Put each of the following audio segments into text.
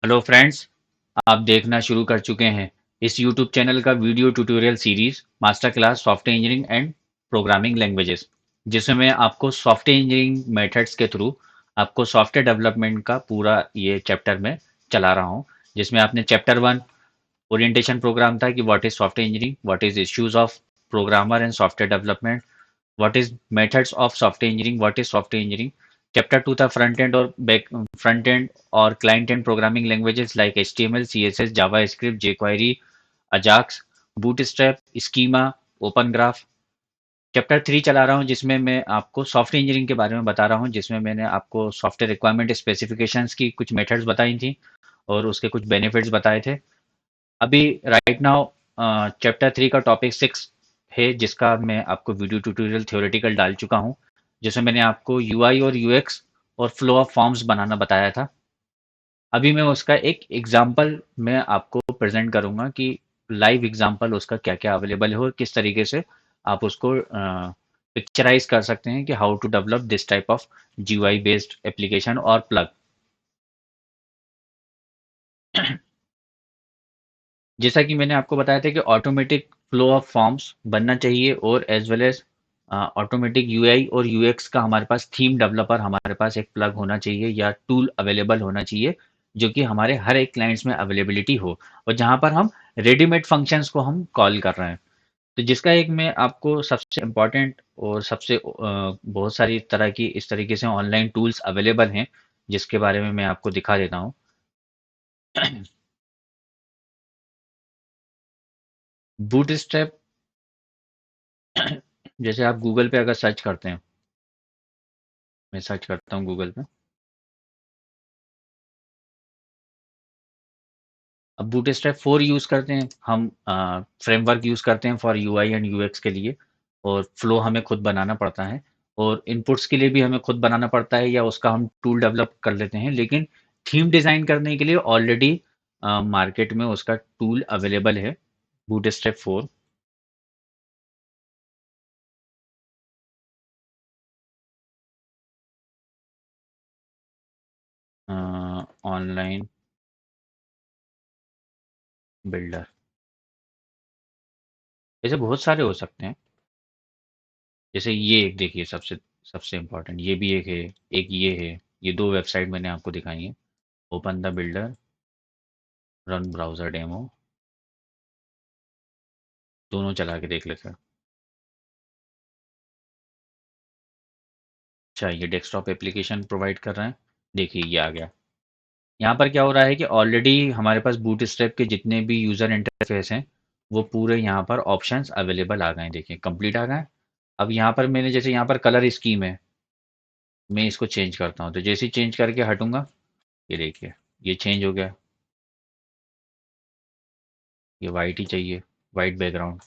Hello friends, आप देखना शुरू कर चुके हैं इस यूट्यूब चैनल का video tutorial series master class software engineering and programming languages, जिसमें मैं आपको सॉफ्टवेयर इंजीनियरिंग मेथड्स के थ्रू आपको सॉफ्टवेयर डेवलपमेंट का पूरा ये चैप्टर में चला रहा हूँ। जिसमें आपने चैप्टर वन ओरिएंटेशन प्रोग्राम था कि what is software engineering, what is issues of programmer and software development, what is methods of software engineering, what is software engineering. Chapter two था फ्रंट एंड और बैक, फ्रंट एंड और client end programming languages like HTML, CSS, JavaScript, jQuery, Ajax, Bootstrap, schema, Open Graph. Chapter three चला रहा हूँ जिसमें मैं आपको software engineering के बारे में बता रहा हूँ, जिसमें मैंने आपको सॉफ्टवेयर रिक्वायरमेंट स्पेसिफिकेशंस की कुछ मेथड्स बताई थी और उसके कुछ बेनिफिट्स बताए थे। अभी राइट नाउ चैप्टर थ्री का टॉपिक सिक्स है, जिसका मैं आपको वीडियो ट्यूटोरियल थ्योरेटिकल डाल चुका हूँ, जिसमें मैंने आपको यूआई और यूएक्स और फ्लो ऑफ फॉर्म्स बनाना बताया था। अभी मैं उसका एक एग्जांपल मैं आपको प्रेजेंट करूंगा कि लाइव एग्जांपल उसका क्या क्या अवेलेबल है और किस तरीके से आप उसको पिक्चराइज कर सकते हैं कि how to develop this type of GUI based application और प्लग। जैसा कि मैंने आपको बताया था कि ऑटोमेटिक फ्लो ऑफ फॉर्म्स बनना चाहिए और as well as automatic UI और यूएक्स का हमारे पास थीम डेवलपर, हमारे पास एक प्लग होना चाहिए या टूल अवेलेबल होना चाहिए जो कि हमारे हर एक क्लाइंट्स में अवेलेबिलिटी हो और जहां पर हम रेडीमेड फंक्शंस को हम कॉल कर रहे हैं। तो जिसका एक मैं आपको सबसे इम्पोर्टेंट और सबसे बहुत सारी तरह की इस तरीके से ऑनलाइन टूल्स अवेलेबल हैं जिसके बारे में मैं आपको दिखा देता हूँ। बूटस्ट्रैप, जैसे आप गूगल पे अगर सर्च करते हैं, मैं सर्च करता हूँ गूगल पे। अब बूटस्ट्रैप 4 यूज़ करते हैं हम, फ्रेमवर्क यूज़ करते हैं फॉर यूआई एंड यूएक्स के लिए, और फ्लो हमें खुद बनाना पड़ता है और इनपुट्स के लिए भी हमें खुद बनाना पड़ता है या उसका हम टूल डेवलप कर लेते हैं। लेकिन थीम डिज़ाइन करने के लिए ऑलरेडी मार्केट में उसका टूल अवेलेबल है, बूटस्ट्रैप 4। ऑनलाइन बिल्डर, ऐसे बहुत सारे हो सकते हैं। जैसे ये एक देखिए, सबसे सबसे इम्पोर्टेंट ये भी एक है, एक ये है। ये दो वेबसाइट मैंने आपको दिखाई है, open the builder, run browser demo, दोनों चला के देख लेते हैं। अच्छा, ये डेस्कटॉप एप्लीकेशन प्रोवाइड कर रहे हैं। देखिए ये आ गया। यहाँ पर क्या हो रहा है कि ऑलरेडी हमारे पास बूटस्ट्रैप के जितने भी यूज़र इंटरफेस हैं वो पूरे यहाँ पर ऑप्शंस अवेलेबल आ गए हैं। देखिए कंप्लीट आ गए। अब यहाँ पर मैंने, जैसे यहाँ पर कलर स्कीम है, मैं इसको चेंज करता हूँ तो जैसे ही चेंज करके हटूंगा, ये देखिए ये चेंज हो गया। ये वाइट ही चाहिए, वाइट बैकग्राउंड।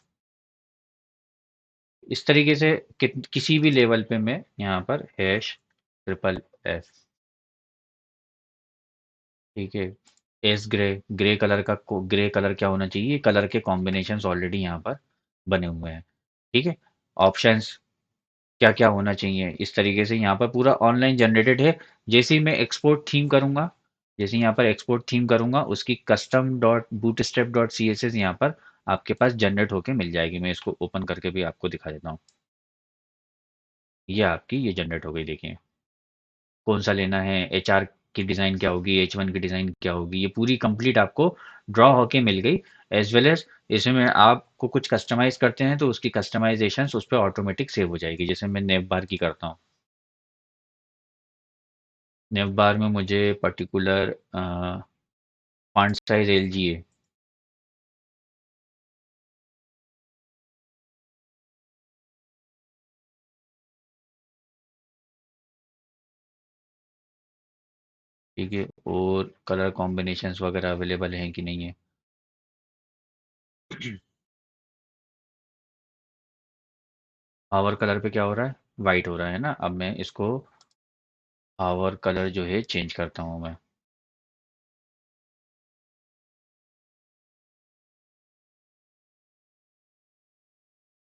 इस तरीके से किसी भी लेवल पे मैं यहाँ पर हैश ट्रिपल एफ, ठीक है, एस ग्रे, ग्रे कलर का ग्रे कलर क्या होना चाहिए, कलर के कॉम्बिनेशंस ऑलरेडी यहाँ पर बने हुए हैं। ठीक है, ऑप्शंस क्या क्या होना चाहिए, इस तरीके से यहाँ पर पूरा ऑनलाइन जनरेटेड है। जैसे ही मैं एक्सपोर्ट थीम करूँगा, जैसे ही यहाँ पर एक्सपोर्ट थीम करूँगा, उसकी custom dot bootstrap dot C S S यहाँ पर आपके पास जनरेट होके मिल जाएगी। मैं इसको ओपन करके भी आपको दिखा देता हूँ। ये आपकी ये जनरेट हो गई, देखिए कौन सा लेना है, एच आर की डिज़ाइन क्या होगी, एच वन की डिज़ाइन क्या होगी, ये पूरी कंप्लीट आपको ड्रॉ होके मिल गई। एज वेल एज इसमें आपको कुछ कस्टमाइज़ करते हैं तो उसकी कस्टमाइजेशन उस पर ऑटोमेटिक सेव हो जाएगी। जैसे मैं नेव बार की करता हूँ, नेव बार में मुझे पर्टिकुलर फॉन्ट साइज एलजी है। ठीक है, और कलर कॉम्बिनेशंस वगैरह अवेलेबल हैं कि नहीं है। पावर कलर पे क्या हो रहा है, वाइट हो रहा है ना। अब मैं इसको पावर कलर जो है चेंज करता हूँ मैं।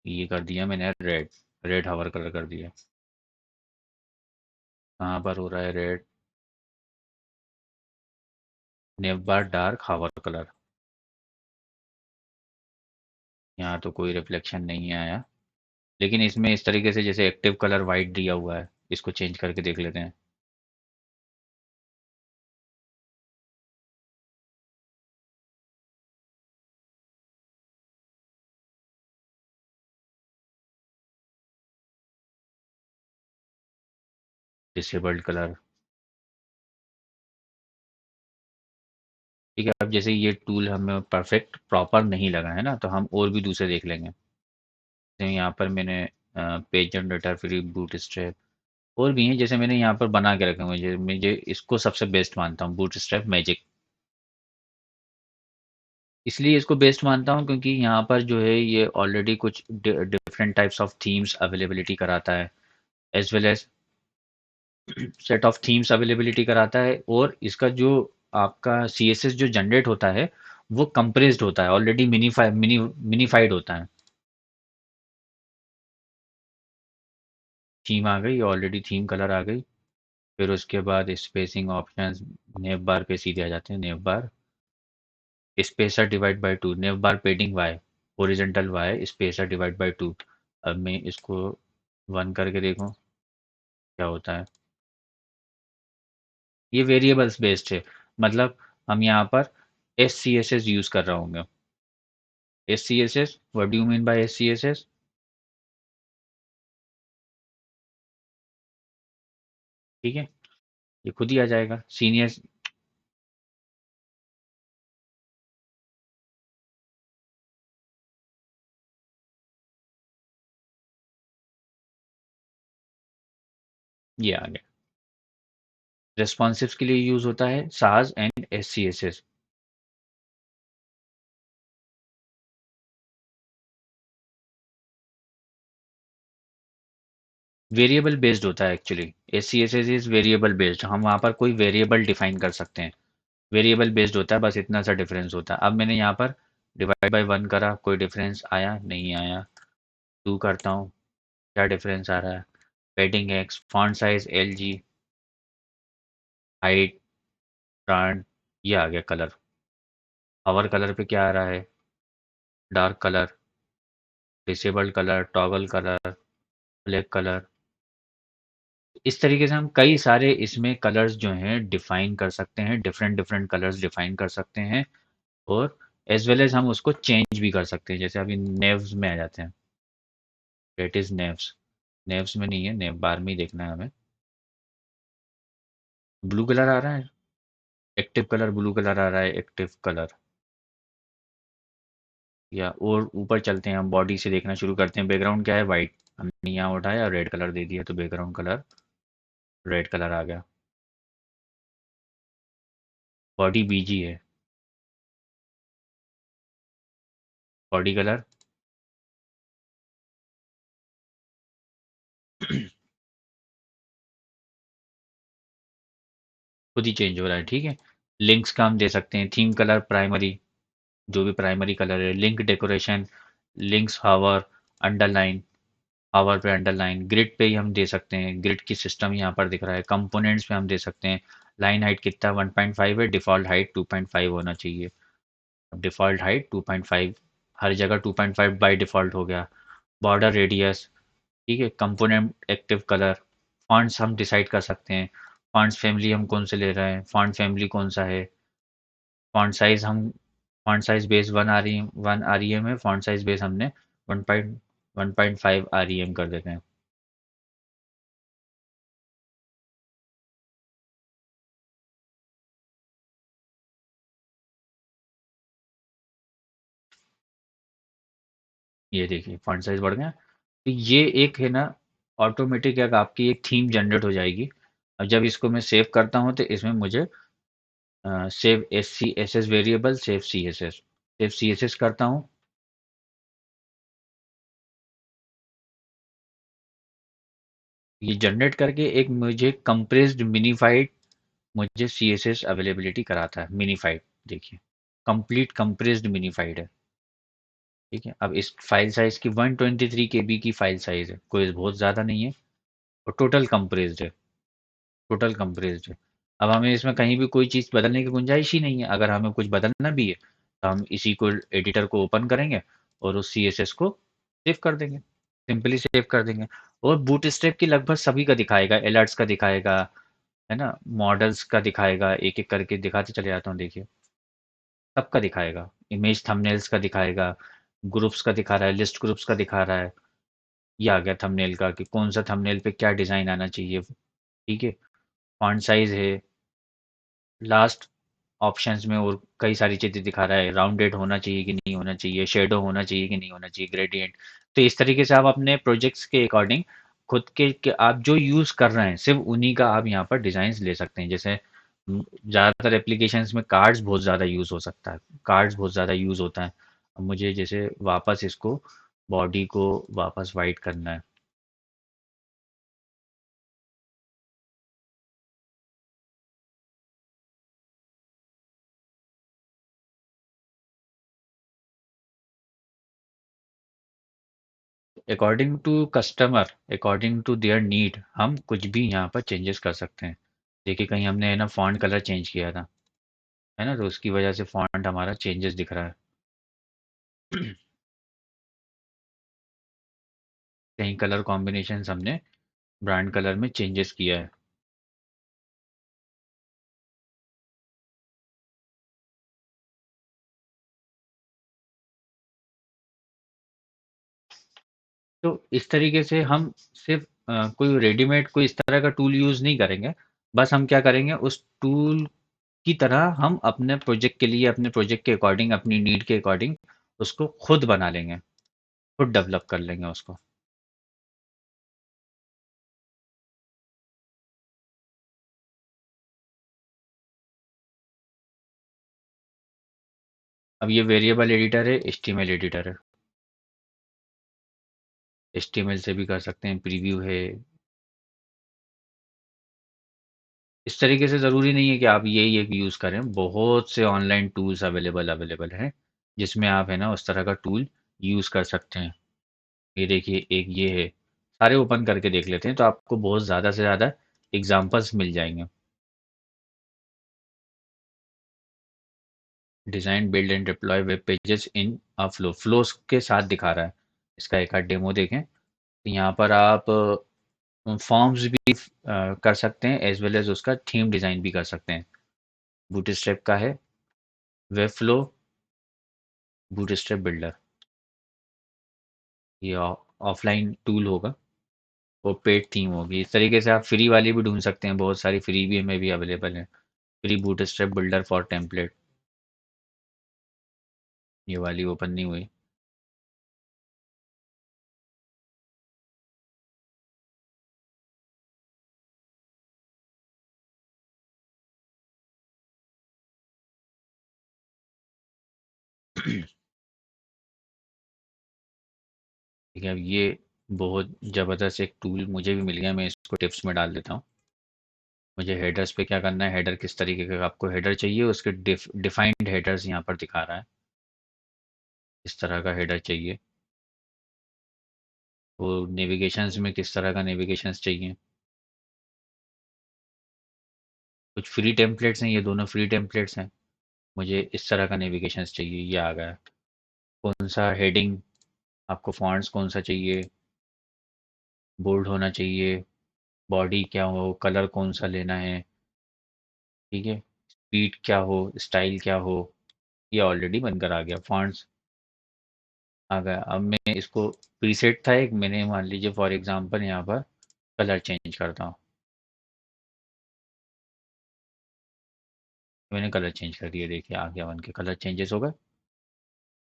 ये कर दिया मैंने रेड, रेड हावर कलर कर दिया। कहाँ पर हो रहा है रेड, नेव बार डार्क हावर कलर, यहाँ तो कोई रिफ्लेक्शन नहीं आया, लेकिन इसमें इस तरीके से जैसे एक्टिव कलर वाइट दिया हुआ है, इसको चेंज करके देख लेते हैं। Disabled colour. ठीक है, अब जैसे ये टूल हमें परफेक्ट प्रॉपर नहीं लगा है ना, तो हम और भी दूसरे देख लेंगे। जैसे यहाँ पर मैंने page generator, free boot strap, और भी हैं जैसे मैंने यहाँ पर बना के रखे हुए हैं। मुझे इसको सबसे बेस्ट मानता हूँ, बूट स्ट्रैप मैजिक। इसलिए इसको बेस्ट मानता हूँ क्योंकि यहाँ पर जो है ये ऑलरेडी कुछ different types of themes availability कराता है, as well as set of themes availability कराता है। और इसका जो आपका सीएसएस जो जनरेट होता है वो कंप्रेस्ड होता है, ऑलरेडी मिनीफाइड होता है। थीम आ गई, ऑलरेडी थीम कलर आ गई। फिर उसके बाद स्पेसिंग ऑप्शंस, नेव बार पे सीधे आ जाते हैं। Nav bar spacer divide by two, nav bar padding Y, horizontal Y, spacer divide by two. अब मैं इसको 1 करके देखूँ क्या होता है। ये वेरिएबल्स बेस्ड है, मतलब हम यहाँ पर S C S S use कर रहा हूँ मैं। S C S S, what do you mean by S C S S? ठीक है, ये खुद ही आ जाएगा सीनियर। ये आ गया। रेस्पॉन्सिव के लिए यूज़ होता है Sass and S C S S. Variable based होता है actually. S C S S is variable based, हम वहाँ पर कोई वेरिएबल डिफाइन कर सकते हैं। वेरिएबल बेस्ड होता है, बस इतना सा डिफरेंस होता है। अब मैंने यहाँ पर डिवाइड बाय 1 करा, कोई डिफरेंस आया नहीं आया। 2 करता हूँ, क्या डिफरेंस आ रहा है? पेडिंग x, font size L G, height, brand, ये आ गया कलर। पावर कलर पे क्या आ रहा है? Dark colour, disabled colour, toggle colour, black colour. इस तरीके से हम कई सारे इसमें कलर्स जो हैं डिफाइन कर सकते हैं, डिफरेंट डिफरेंट कलर्स डिफाइन कर सकते हैं। और एज वेल एज हम उसको चेंज भी कर सकते हैं। जैसे अभी नेव्स में आ जाते हैं, डेट इज नेव्स। नेव्स में नहीं है, नेव बार में ही देखना है हमें। ब्लू कलर आ रहा है, एक्टिव कलर ब्लू कलर आ रहा है, एक्टिव कलर। या और ऊपर चलते हैं, हम बॉडी से देखना शुरू करते हैं। बैकग्राउंड क्या है? वाइट। हमने यहाँ उठाया और रेड कलर दे दिया, तो बैकग्राउंड कलर रेड कलर आ गया। बॉडी बीजी है, बॉडी कलर खुद ही चेंज हो रहा है। ठीक है, लिंक्स का हम दे सकते हैं, थीम कलर प्राइमरी, जो भी प्राइमरी कलर है। लिंक डेकोरेशन, लिंक्स हावर, अंडरलाइन, हावर पे अंडरलाइन, ग्रिड पे ही हम दे सकते हैं। ग्रिड की सिस्टम यहाँ पर दिख रहा है। कंपोनेंट्स पे हम दे सकते हैं। लाइन हाइट कितना? 1.5 है, डिफ़ॉल्ट हाइट 2.5 होना चाहिए। अब डिफ़ॉल्ट हाइट 2.5, हर जगह 2.5 बाय डिफ़ॉल्ट हो गया। बॉर्डर रेडियस, ठीक है। कंपोनेंट एक्टिव कलर, फॉन्ट्स हम डिसाइड कर सकते हैं। फॉन्ट्स फैमिली हम कौन से ले रहे हैं, फॉन्ट फैमिली कौन सा है। फॉन्ट साइज़ हम, फॉन्ट साइज़ बेस 1 आरईएम है, फॉन्ट साइज़ बेस हमने 1.5 आरईएम कर देते हैं। ये देखिए फॉन्ट साइज़ बढ़ गया। तो ये एक है ना, ऑटोमेटिक एक आपकी एक थीम जनरेट हो जाएगी। अब जब इसको मैं सेव करता हूँ तो इसमें मुझे save S C S S variable, save C S S करता हूँ। ये जनरेट करके एक मुझे कंप्रेस्ड मिनीफाइड, मुझे सी एस एस अवेलेबिलिटी कराता है। मिनीफाइड देखिए, कंप्लीट कंप्रेस्ड मिनीफाइड है। ठीक है, अब इस फाइल साइज की 123 केबी की फाइल साइज है, कोई बहुत ज़्यादा नहीं है। और टोटल कंप्रेस्ड है, टोटल कंप्रेस्ड है। अब हमें इसमें कहीं भी कोई चीज़ बदलने की गुंजाइश ही नहीं है। अगर हमें कुछ बदलना भी है तो हम इसी को एडिटर को ओपन करेंगे और उस सीएसएस को सेव कर देंगे, सिंपली सेव कर देंगे। और बूटस्ट्रैप की लगभग सभी का दिखाएगा, अलर्ट्स का दिखाएगा, है ना, मॉडल्स का दिखाएगा, एक एक करके दिखाते चले जाता हूँ, देखिए सबका दिखाएगा, इमेज थंबनेल्स का दिखाएगा, ग्रुप्स का दिखा रहा है, लिस्ट ग्रुप्स का दिखा रहा है। ये आ गया थंबनेल का कि कौन सा थंबनेल पे क्या डिज़ाइन आना चाहिए, ठीक है। फॉन्ट साइज है, लास्ट ऑप्शंस में और कई सारी चीज़ें दिखा रहा है, राउंडेड होना चाहिए कि नहीं होना चाहिए, शेडो होना चाहिए कि नहीं होना चाहिए, ग्रेडियंट। तो इस तरीके से आप अपने प्रोजेक्ट्स के अकॉर्डिंग खुद के आप जो यूज़ कर रहे हैं सिर्फ उन्हीं का आप यहाँ पर डिज़ाइंस ले सकते हैं। जैसे ज़्यादातर एप्लीकेशंस में कार्ड्स बहुत ज़्यादा यूज़ हो सकता है, कार्ड्स बहुत ज़्यादा यूज़ होता है। अब मुझे जैसे वापस इसको बॉडी को वापस वाइट करना है। According to customer, according to their need हम कुछ भी यहाँ पर चेंजेस कर सकते हैं। देखिए कहीं हमने है ना फॉन्ट कलर चेंज किया था, है ना, तो उसकी वजह से फॉन्ट हमारा चेंजेस दिख रहा है। कहीं कलर कॉम्बिनेशन हमने ब्रांड कलर में चेंजेस किया है। तो इस तरीके से हम सिर्फ कोई रेडीमेड कोई इस तरह का टूल यूज़ नहीं करेंगे। बस हम क्या करेंगे, उस टूल की तरह हम अपने प्रोजेक्ट के लिए, अपने प्रोजेक्ट के अकॉर्डिंग, अपनी नीड के अकॉर्डिंग उसको खुद बना लेंगे, खुद डेवलप कर लेंगे उसको। अब ये वेरिएबल एडिटर है, एचटीएमएल एडिटर है। एचटीएमएल से भी कर सकते हैं, प्रीव्यू है। इस तरीके से ज़रूरी नहीं है कि आप यही एक यूज़ करें, बहुत से ऑनलाइन टूल्स अवेलेबल अवेलेबल हैं जिसमें आप है ना उस तरह का टूल यूज़ कर सकते हैं। ये देखिए एक ये है, सारे ओपन करके देख लेते हैं तो आपको बहुत ज़्यादा से ज़्यादा एग्जांपल्स मिल जाएंगे। Design build and deploy web pages in a flow, flows के साथ दिखा रहा है। इसका एक आध डेमो देखें तो यहाँ पर आप फॉर्म्स भी कर सकते हैं, एज वेल एज उसका थीम डिज़ाइन भी कर सकते हैं। बूटस्ट्रैप का है, वेब फ्लो, बूटस्ट्रैप बिल्डर, ये ऑफलाइन टूल होगा, वो पेड थीम होगी। इस तरीके से आप फ्री वाली भी ढूंढ सकते हैं, बहुत सारी फ्री भी में भी अवेलेबल है। Free bootstrap builder for template, ये वाली ओपन नहीं हुई। ठीक है, अब ये बहुत ज़बरदस्त एक टूल मुझे भी मिल गया, मैं इसको टिप्स में डाल देता हूँ। मुझे हेडर्स पे क्या करना है, हेडर किस तरीके का आपको हेडर चाहिए, उसके डिफाइंड हेडर्स यहाँ पर दिखा रहा है। इस तरह का हेडर चाहिए, वो नेविगेशंस में किस तरह का नेविगेशंस चाहिए। कुछ फ्री टेम्पलेट्स हैं, ये दोनों फ्री टेम्पलेट्स हैं। मुझे इस तरह का नेविगेशंस चाहिए, ये आ गया। कौन सा हेडिंग, आपको फॉन्ट्स कौन सा चाहिए, बोल्ड होना चाहिए, बॉडी क्या हो, कलर कौन सा लेना है, ठीक है, स्पीड क्या हो, स्टाइल क्या हो। ये ऑलरेडी बनकर आ गया, फॉन्ट्स आ गया। अब मैं इसको प्रीसेट था एक, मैंने मान लीजिए फॉर एग्जांपल यहाँ पर कलर चेंज करता हूँ। मैंने कलर चेंज कर दिया, देखिए आ गया, बन के कलर चेंजेस हो गए।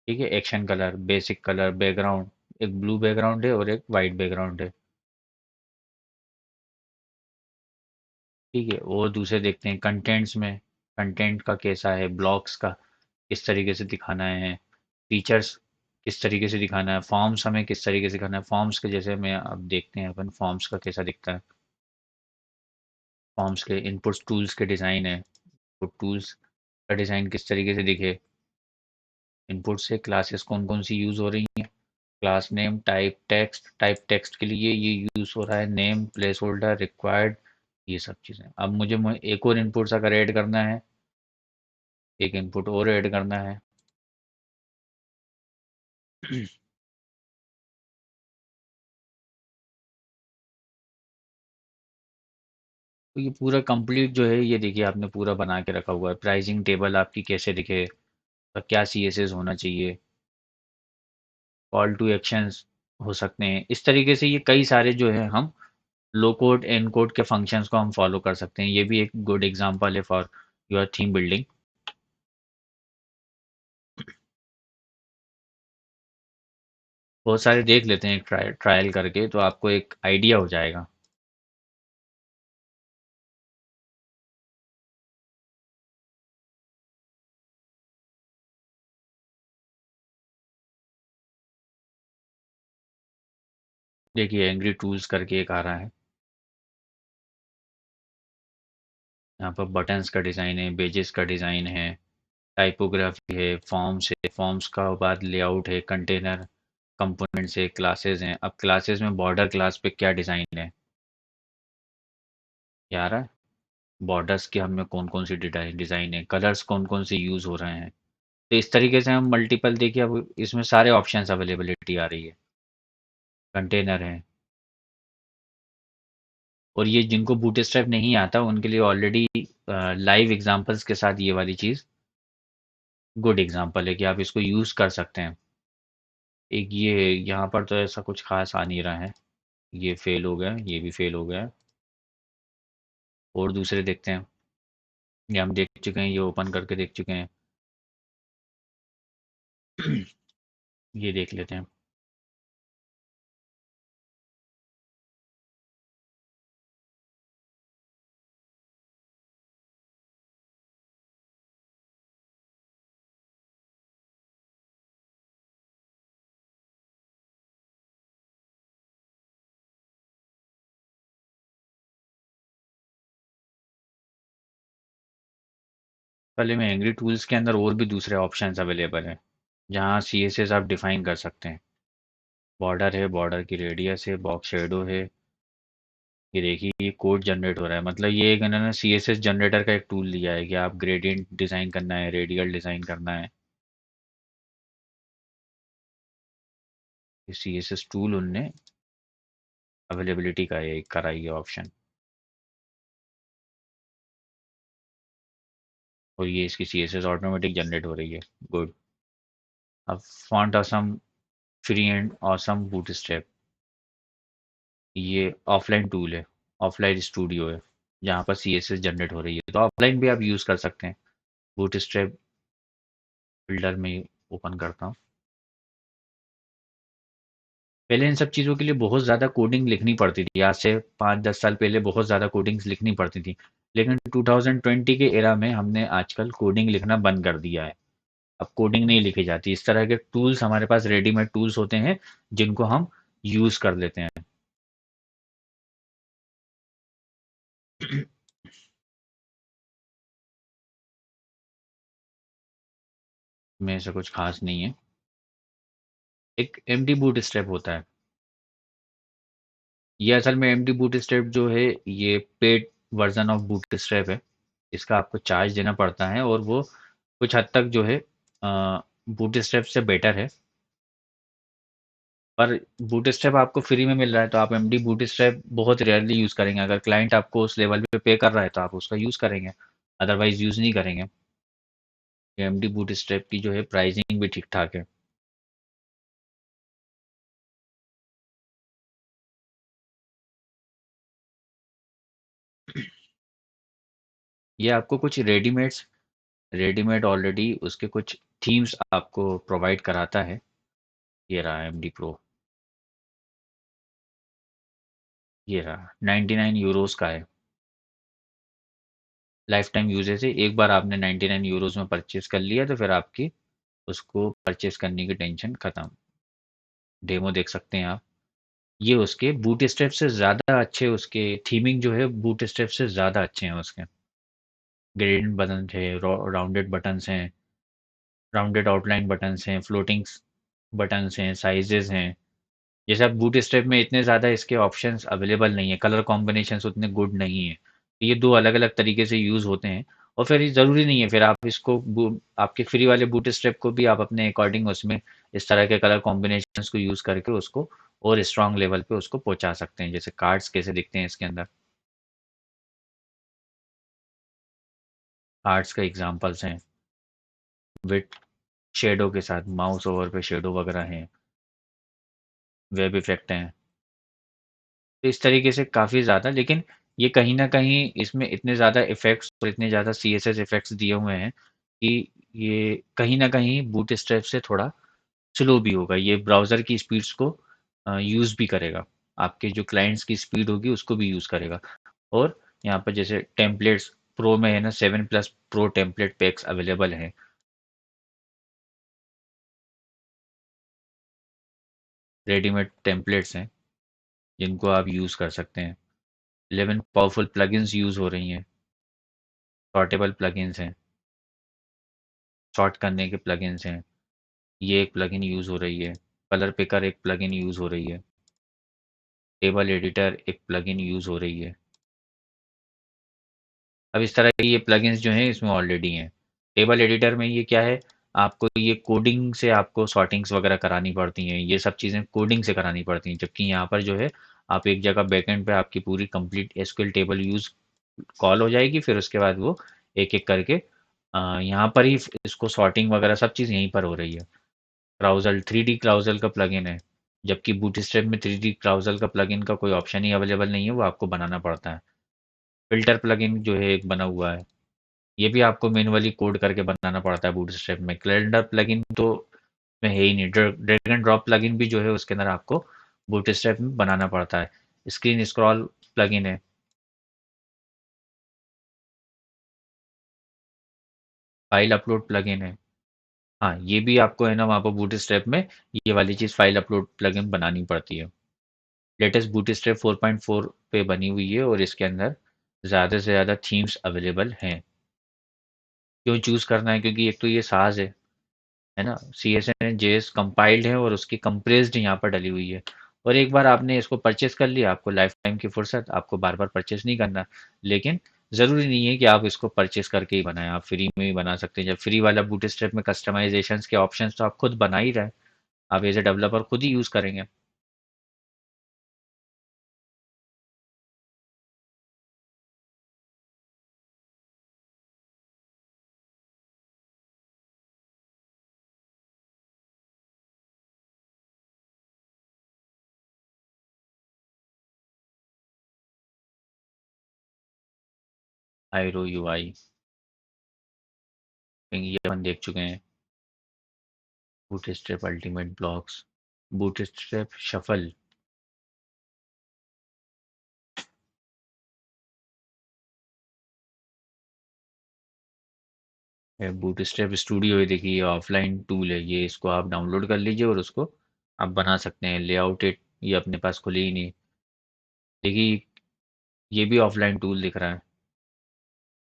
ठीक है, action colour, basic colour, background, एक ब्लू बैकग्राउंड है और एक वाइट बैकग्राउंड है। ठीक है, और दूसरे देखते हैं कंटेंट्स में, कंटेंट का कैसा है, ब्लॉग्स का किस तरीके से दिखाना है, फीचर्स किस तरीके से दिखाना है, फॉर्म्स हमें किस तरीके से दिखाना है। फॉर्म्स के जैसे मैं अब देखते हैं अपन फॉर्म्स का कैसा दिखता है। फॉर्म्स के इनपुट्स टूल्स के डिज़ाइन है, तो टूल्स का डिज़ाइन किस तरीके से दिखे। इनपुट से क्लासेस कौन कौन सी यूज़ हो रही हैं, class name, type text, type text के लिए ये यूज़ हो रहा है नेम, प्लेस होल्डर, रिक्वायर्ड, ये सब चीज़ें। अब मुझे एक और इनपुट्स अगर ऐड करना है, एक इनपुट और ऐड करना है। तो ये पूरा कंप्लीट जो है, ये देखिए आपने पूरा बना के रखा हुआ है। प्राइसिंग टेबल आपकी कैसे दिखे और क्या सीएसएस होना चाहिए, कॉल टू एक्शंस हो सकते हैं। इस तरीके से ये कई सारे जो है हम लो कोड एन कोड के फंक्शंस को हम फॉलो कर सकते हैं। ये भी एक गुड एग्जांपल है फॉर योर थीम बिल्डिंग। बहुत सारे देख लेते हैं ट्रायल करके, तो आपको एक आइडिया हो जाएगा। देखिए एंग्री टूल्स करके एक आ रहा है। यहाँ पर बटन्स का डिज़ाइन है, पेजेस का डिज़ाइन है, टाइपोग्राफी है, फॉर्म्स है, फॉर्म्स का बाद लेआउट है, कंटेनर कंपोनेंट्स है, क्लासेस हैं। अब क्लासेस में बॉर्डर क्लास पे क्या डिज़ाइन है, ये आ रहा है। बॉर्डर्स के हमें कौन कौन सी डिज़ाइन है, कलर्स कौन कौन से यूज़ हो रहे हैं। तो इस तरीके से हम मल्टीपल, देखिए अब इसमें सारे ऑप्शंस अवेलेबिलिटी आ रही है। कंटेनर है। और ये जिनको बूटस्ट्रैप नहीं आता उनके लिए ऑलरेडी लाइव एग्जांपल्स के साथ ये वाली चीज़ गुड एग्जांपल है कि आप इसको यूज़ कर सकते हैं। एक ये यहाँ पर तो ऐसा कुछ खास आ नहीं रहा है। ये फेल हो गया, ये भी फेल हो गया। और दूसरे देखते हैं। ये हम देख चुके हैं, ये ओपन करके देख चुके हैं। ये देख लेते हैं। पहले में एंग्री टूल्स के अंदर और भी दूसरे ऑप्शंस अवेलेबल हैं, जहाँ सीएसएस आप डिफाइन कर सकते हैं। बॉर्डर है, बॉर्डर की रेडियस है, बॉक्स शेडो है। ये देखिए ये कोड जनरेट हो रहा है, मतलब ये एक इन्होंने सीएसएस जनरेटर का एक टूल दिया है कि आप ग्रेडियंट डिज़ाइन करना है, रेडियल डिज़ाइन करना है। सीएसएस टूल उनने अवेलेबिलिटी का ये कराई है ऑप्शन। और ये इसकी सीएसएस ऑटोमेटिक जनरेट हो रही है। गुड। अब font Assam free and awesome bootstrap, ये ऑफलाइन टूल है, ऑफलाइन स्टूडियो है, जहाँ पर सीएसएस जनरेट हो रही है। तो ऑफलाइन भी आप यूज़ कर सकते हैं। बूटस्ट्रैप बिल्डर में ओपन करता हूँ। पहले इन सब चीज़ों के लिए बहुत ज़्यादा कोडिंग लिखनी पड़ती थी। आज से 5-10 साल पहले बहुत ज़्यादा कोडिंग्स लिखनी पड़ती थी। लेकिन 2020 के एरा में हमने आजकल कोडिंग लिखना बंद कर दिया है। अब कोडिंग नहीं लिखी जाती। इस तरह के टूल्स हमारे पास रेडीमेड टूल्स होते हैं, जिनको हम यूज़ कर लेते हैं। में ऐसा कुछ खास नहीं है। एक एमडी बूट स्ट्रैप होता है। ये असल में एमडी बूट स्ट्रैप जो है, ये paid version of boot strap है। इसका आपको चार्ज देना पड़ता है, और वो कुछ हद तक जो है बूट स्ट्रैप से बेटर है। पर बूट स्ट्रैप आपको फ्री में मिल रहा है, तो आप एमडी बूट स्ट्रैप बहुत रेयरली यूज़ करेंगे। अगर क्लाइंट आपको उस लेवल पे पे कर रहा है तो आप उसका यूज़ करेंगे, अदरवाइज यूज़ नहीं करेंगे। एमडी बूट स्ट्रैप की जो है प्राइसिंग भी ठीक ठाक है। ये आपको कुछ रेडीमेड ऑलरेडी उसके कुछ थीम्स आपको प्रोवाइड कराता है। ये रहा एमडी प्रो, ये रहा 99 यूरोस का है। लाइफ टाइम यूजेज है। एक बार आपने 99 यूरोस में परचेज कर लिया तो फिर आपकी उसको परचेज करने की टेंशन खत्म। डेमो देख सकते हैं आप। ये उसके बूट स्ट्रैप से ज़्यादा अच्छे, उसके थीमिंग जो है बूट स्ट्रैप से ज़्यादा अच्छे हैं उसके। ग्रेडियंट बटन है, राउंडेड बटन्स हैं, राउंडेड आउटलाइन बटन्स हैं, फ्लोटिंग बटन्स हैं, साइजेस हैं। जैसे आप बूट स्ट्रैप में इतने ज़्यादा इसके ऑप्शंस अवेलेबल नहीं है, कलर कॉम्बिनेशंस उतने गुड नहीं है। ये दो अलग अलग तरीके से यूज़ होते हैं। और फिर ये ज़रूरी नहीं है, फिर आप इसको आपके फ्री वाले बूट स्ट्रैप को भी आप अपने अकॉर्डिंग उसमें इस तरह के कलर कॉम्बिनेशंस को यूज़ करके उसको और स्ट्रांग लेवल पे उसको पहुंचा सकते हैं। जैसे कार्ड्स कैसे दिखते हैं इसके अंदर, कार्ड्स का एग्जांपल्स हैं विद शेडो के साथ, माउस ओवर पे शेडो वगैरह हैं, वेब इफेक्ट हैं। तो इस तरीके से काफ़ी ज़्यादा, लेकिन ये कहीं न कहीं इसमें इतने ज़्यादा इफ़ेक्ट्स और इतने ज़्यादा सीएसएस इफ़ेक्ट्स दिए हुए हैं कि ये कहीं न कहीं बूटस्ट्रैप से थोड़ा स्लो भी होगा। ये ब्राउज़र की स्पीड्स को यूज़ भी करेगा। आपके जो क्लाइंट्स की स्पीड होगी उसको भी यूज़ करेगा। और यहाँ पर जैसे टेम्पलेट्स प्रो में है ना, 7 plus pro template PACS available हैं। रेडीमेड टेम्पलेट्स हैं जिनको आप यूज़ कर सकते हैं। 11 पावरफुल प्लगइन्स यूज़ हो रही हैं। सॉर्टेबल प्लगइन्स हैं, सॉर्ट करने के प्लगइन्स हैं। ये एक प्लगइन यूज़ हो रही है। कलर पिकर एक प्लगइन यूज़ हो रही है। टेबल एडिटर एक प्लगइन यूज़ हो रही है। अब इस तरह के ये प्लगइन्स जो हैं इसमें ऑलरेडी हैं। टेबल एडिटर में ये क्या है, आपको ये कोडिंग से आपको सॉर्टिंग्स वगैरह करानी पड़ती हैं। ये सब चीज़ें कोडिंग से करानी पड़ती हैं। जबकि यहाँ पर जो है आप एक जगह बैकएंड पे आपकी पूरी complete SQL table use call हो जाएगी। फिर उसके बाद वो एक-एक करके यहाँ पर ही इसको सॉर्टिंग वगैरह सब चीज़ यहीं पर हो रही है। क्राउज़ल 3D क्राउज़ल का प्लगइन है, जबकि बूटस्ट्रैप में 3D क्राउज़ल का प्लगइन का कोई ऑप्शन ही अवेलेबल नहीं है, वो आपको बनाना पड़ता है। फ़िल्टर प्लगइन जो है एक बना हुआ है, ये भी आपको मैनुअली कोड करके बनाना पड़ता है बूटस्ट्रैप में। कैलेंडर प्लगइन तो में है ही नहीं। ड्रैग एंड ड्रॉप प्लगइन भी जो है उसके अंदर आपको बूटस्ट्रैप में बनाना पड़ता है। स्क्रीन स्क्रॉल प्लगइन है, फाइल अपलोड प्लगइन है। हाँ, ये भी आपको है ना वहाँ पर बूटस्ट्रैप में ये वाली चीज़ फाइल अपलोड प्लगइन बनानी पड़ती है। लेटेस्ट बूटस्ट्रैप 4.4 पे बनी हुई है और इसके अंदर ज़्यादा से ज़्यादा थीम्स अवेलेबल हैं। क्यों चूज़ करना है? क्योंकि एक तो ये साज़ है ना? CSN JS कंपाइल्ड है और उसकी कंप्रेस्ड यहाँ पर डली हुई है। और एक बार आपने इसको परचेज़ कर लिया, आपको लाइफ़ टाइम की फुर्सत, आपको बार-बार परचेज़ नहीं करना। लेकिन ज़रूरी नहीं है कि आप इसको परचेज़ करके ही बनाएँ, आप फ्री में भी बना सकते हैं। जब फ्री वाला बूटस्ट्रैप में कस्टमाइज़ेशंस के ऑप्शंस तो आप खुद बना ही रहे हैं, आप एज़ अ डेवलपर खुद ही यूज़ करेंगे। आइरो यूआई ये अपन देख चुके हैं। Bootstrap ultimate blocks, bootstrap shuffle, bootstrap studio है। देखिए ये ऑफलाइन टूल है, ये इसको आप डाउनलोड कर लीजिए और उसको आप बना सकते हैं। लेआउट इट ये अपने पास खुले ही नहीं। देखिए ये भी ऑफलाइन टूल दिख रहा है।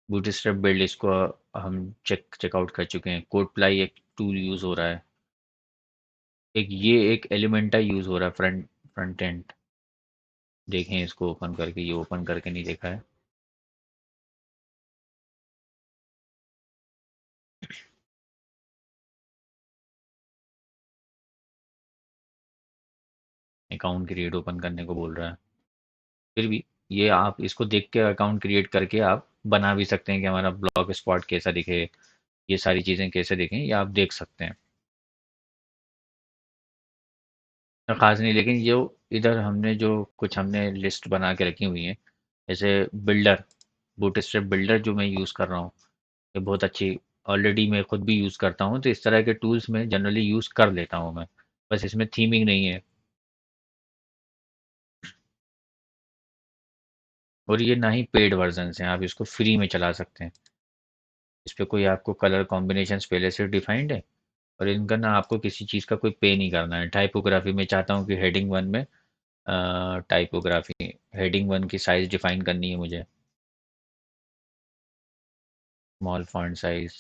बूटस्ट्रैप बिल्ड इसको हम चेकआउट कर चुके हैं। कोड प्लाई एक टूल यूज़ हो रहा है। एक ये एक एलिमेंटा यूज़ हो रहा है, फ्रंट एंड। देखें इसको ओपन करके, ये ओपन करके नहीं देखा है। अकाउंट क्रिएट ओपन करने को बोल रहा है। फिर भी ये आप इसको देख के अकाउंट क्रिएट करके आप बना भी सकते हैं कि हमारा ब्लॉग स्पॉट कैसा दिखे, ये सारी चीज़ें कैसे दिखें, ये आप देख सकते हैं। ख़ास नहीं, लेकिन जो इधर हमने जो कुछ हमने लिस्ट बना के रखी हुई है, जैसे बिल्डर, बूटस्ट्रैप बिल्डर जो मैं यूज़ कर रहा हूँ, ये बहुत अच्छी, ऑलरेडी मैं खुद भी यूज़ करता हूँ। तो इस तरह के टूल्स में जनरली यूज़ कर लेता हूँ मैं। बस इसमें थीमिंग नहीं है। और ये ना ही पेड वर्जन्स हैं, आप इसको फ्री में चला सकते हैं। इस पे कोई आपको कलर कॉम्बिनेशंस पहले से डिफाइंड है और इनका ना आपको किसी चीज़ का कोई पे नहीं करना है। टाइपोग्राफी में चाहता हूँ कि हेडिंग वन में टाइपोग्राफी हेडिंग वन की साइज़ डिफाइन करनी है मुझे, स्मॉल फॉन्ट साइज़।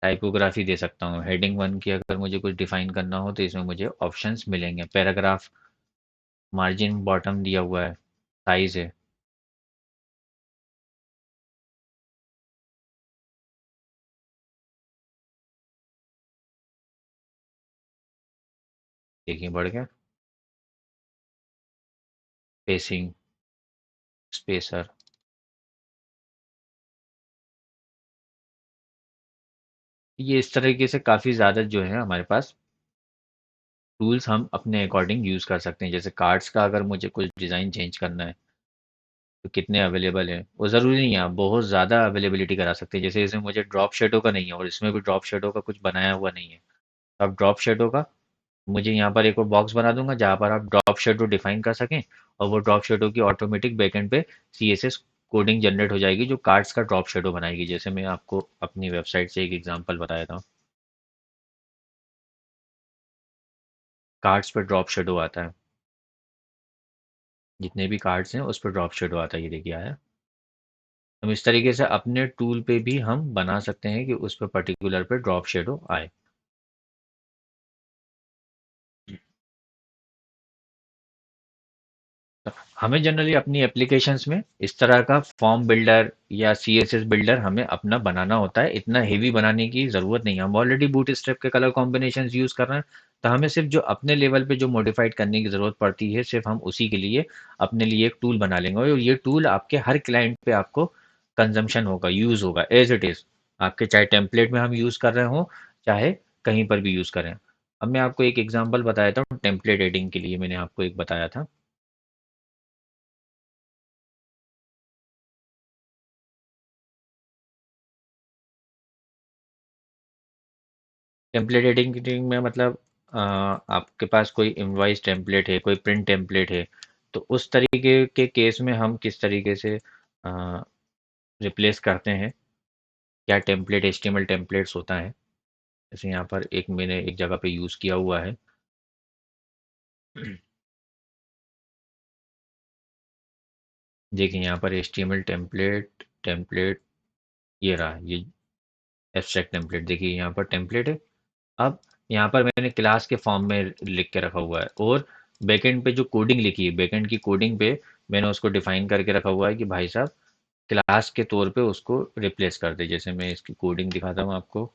टाइपोग्राफी दे सकता हूँ हेडिंग वन की। अगर मुझे कुछ डिफाइन करना हो तो इसमें मुझे ऑप्शंस मिलेंगे। पैराग्राफ मार्जिन बॉटम दिया हुआ है, साइज़ है। देखिए बढ़ गया। स्पेसिंग, स्पेसर, ये इस तरीके से काफ़ी ज़्यादा जो है हमारे पास टूल्स हम अपने अकॉर्डिंग यूज़ कर सकते हैं। जैसे कार्ड्स का अगर मुझे कुछ डिज़ाइन चेंज करना है तो कितने अवेलेबल हैं, वो ज़रूरी नहीं है, आप बहुत ज़्यादा अवेलेबिलिटी करा सकते हैं। जैसे इसमें मुझे ड्रॉप शेडो का नहीं है और इसमें भी ड्रॉप शेडो का कुछ बनाया हुआ नहीं है। तो आप ड्रॉप शेडो का मुझे यहाँ पर एक और बॉक्स बना दूंगा जहाँ पर आप ड्रॉप शेडो डिफाइन कर सकें, और वो ड्रॉप शेडो की ऑटोमेटिक बैकएंड पे CSS कोडिंग जनरेट हो जाएगी जो कार्ड्स का ड्रॉप शेडो बनाएगी। जैसे मैं आपको अपनी वेबसाइट से एक एग्जांपल बताया था, कार्ड्स पर ड्रॉप शेडो आता है, जितने भी कार्ड्स हैं उस पर ड्रॉप शेडो आता है, ये देखिए आया। हम इस तरीके से अपने टूल पे भी हम बना सकते हैं कि उस पर पर्टिकुलर पे ड्रॉप शेडो आए। हमें जनरली अपनी एप्लीकेशंस में इस तरह का फॉर्म बिल्डर या CSS बिल्डर हमें अपना बनाना होता है। इतना हेवी बनाने की ज़रूरत नहीं है, हम ऑलरेडी बूट स्ट्रैप के कलर कॉम्बिनेशन यूज़ कर रहे हैं। तो हमें सिर्फ जो अपने लेवल पे जो मॉडिफाइड करने की ज़रूरत पड़ती है, सिर्फ हम उसी के लिए अपने लिए एक टूल बना लेंगे और ये टूल आपके हर क्लाइंट पे आपको कंजम्पशन होगा, यूज़ होगा एज इट इज़। आपके चाहे टेम्पलेट में हम यूज़ कर रहे हों, चाहे कहीं पर भी यूज़ करें। अब मैं आपको एक एग्जाम्पल बताया था टेम्पलेट एडिंग के लिए, मैंने आपको एक बताया था। टेम्पलेट एडिटिंग में मतलब आपके पास कोई इनवॉइस टेम्पलेट है, कोई प्रिंट टेम्पलेट है, तो उस तरीके के केस में हम किस तरीके से रिप्लेस करते हैं, क्या टेम्पलेट HTML टेम्पलेट्स होता है। जैसे यहाँ पर एक मैंने एक जगह पे यूज़ किया हुआ है। देखिए यहाँ पर HTML टेम्पलेट टेम्पलेट ये रहा, ये एब्स्ट्रैक्ट टेम्पलेट, देखिए यहाँ पर टेम्पलेट है। अब यहाँ पर मैंने क्लास के फॉर्म में लिख के रखा हुआ है, और बैकएंड पे जो कोडिंग लिखी है, बैकएंड की कोडिंग पे मैंने उसको डिफाइन करके रखा हुआ है कि भाई साहब क्लास के तौर पे उसको रिप्लेस कर दे। जैसे मैं इसकी कोडिंग दिखाता हूँ आपको।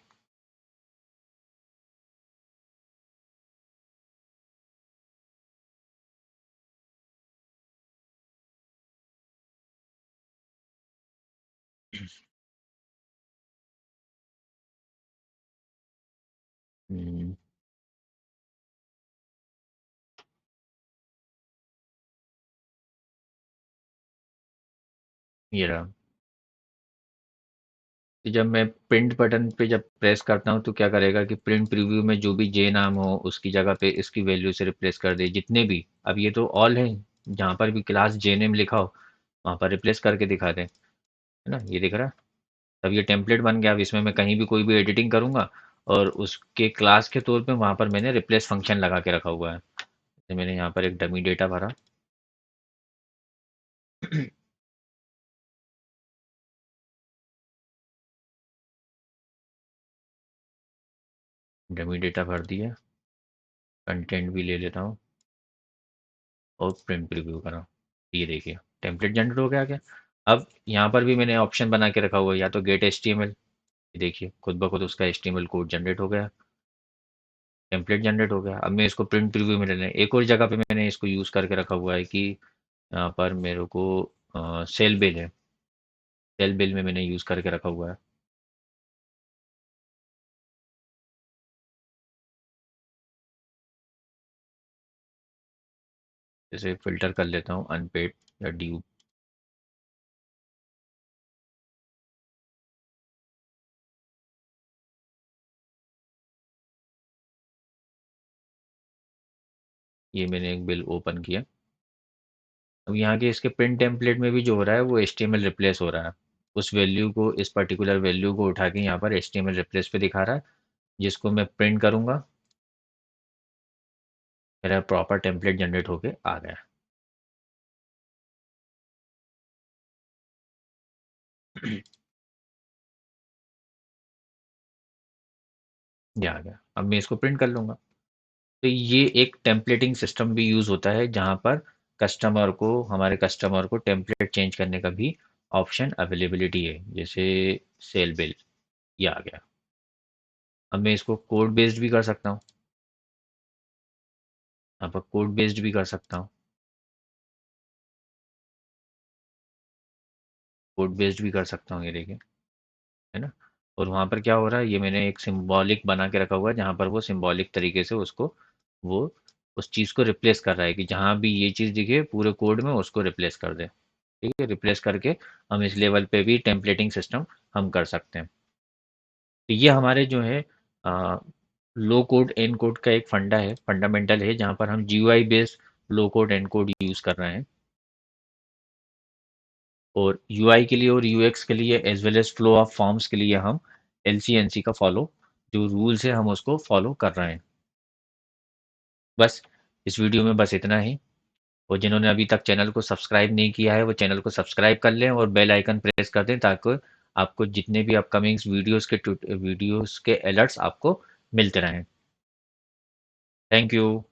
हम्म, ये रहा। तो जब मैं प्रिंट बटन पे जब प्रेस करता हूँ तो क्या करेगा कि प्रिंट प्रीव्यू में जो भी जे नाम हो उसकी जगह पे इसकी वैल्यू से रिप्लेस कर दे, जितने भी। अब ये तो ऑल है, जहाँ पर भी क्लास जे नेम लिखा हो वहाँ पर रिप्लेस करके दिखा दे, है ना, ये दिख रहा है। अब ये टेम्पलेट बन गया। अब इसमें मैं कहीं भी कोई भी एडिटिंग करूँगा और उसके क्लास के तौर पे वहाँ पर मैंने रिप्लेस फंक्शन लगा के रखा हुआ है। जैसे मैंने यहाँ पर एक डमी डेटा भरा। डमी डेटा भर दिया, कंटेंट भी ले लेता हूँ और प्रिंट प्रीव्यू करा। ये देखिए टेम्पलेट जनरेट हो गया क्या। अब यहाँ पर भी मैंने ऑप्शन बना के रखा हुआ है, या तो गेट HTML, देखिए खुद ब खुद उसका HTML कोड जनरेट हो गया, टेम्पलेट जनरेट हो गया। अब मैं इसको प्रिंट प्रीव्यू में लेना है। एक और जगह पे मैंने इसको यूज़ करके रखा हुआ है कि यहाँ पर मेरे को सेल बिल है, सेल बिल में मैंने यूज़ करके रखा हुआ है। जैसे फ़िल्टर कर लेता हूँ अनपेड या ड्यू। ये मैंने एक बिल ओपन किया। अब यहाँ के इसके प्रिंट टेम्पलेट में भी जो हो रहा है वो HTML रिप्लेस हो रहा है। उस वैल्यू को, इस पर्टिकुलर वैल्यू को उठा के यहाँ पर HTML रिप्लेस पे दिखा रहा है, जिसको मैं प्रिंट करूँगा मेरा प्रॉपर टेम्पलेट जनरेट होके आ गया। ये आ गया। अब मैं इसको प्रिंट कर लूँगा। तो ये एक टेम्पलेटिंग सिस्टम भी यूज़ होता है जहाँ पर कस्टमर को, हमारे कस्टमर को टेम्पलेट चेंज करने का भी ऑप्शन अवेलेबिलिटी है। जैसे सेल बिल, ये आ गया। अब मैं इसको कोड बेस्ड भी कर सकता हूँ। यहाँ पर कोड बेस्ड भी कर सकता हूँ, कोड बेस्ड भी कर सकता हूँ, ये देखिए, है ना। और वहाँ पर क्या हो रहा है, ये मैंने एक सिंबॉलिक बना के रखा हुआ है, जहाँ पर वो सिंबॉलिक तरीके से उसको, वो उस चीज़ को रिप्लेस कर रहा है कि जहाँ भी ये चीज़ दिखे पूरे कोड में उसको रिप्लेस कर दे। ठीक है, रिप्लेस करके हम इस लेवल पे भी टेम्पलेटिंग सिस्टम हम कर सकते हैं। तो ये हमारे जो है लो कोड एन कोड का एक फंडामेंटल है, जहाँ पर हम जीयूआई बेस्ड लो कोड एन कोड यूज़ कर रहे हैं। और यूआई के लिए और यूएक्स के लिए as well as flow of forms के लिए हम एलसीएनसी का फॉलो, जो रूल्स है हम उसको फॉलो कर रहे हैं। बस इस वीडियो में बस इतना ही। और जिन्होंने अभी तक चैनल को सब्सक्राइब नहीं किया है वो चैनल को सब्सक्राइब कर लें और बेल आइकन प्रेस कर दें, ताकि आपको जितने भी अपकमिंग वीडियोस के अलर्ट्स आपको मिलते रहें। Thank you.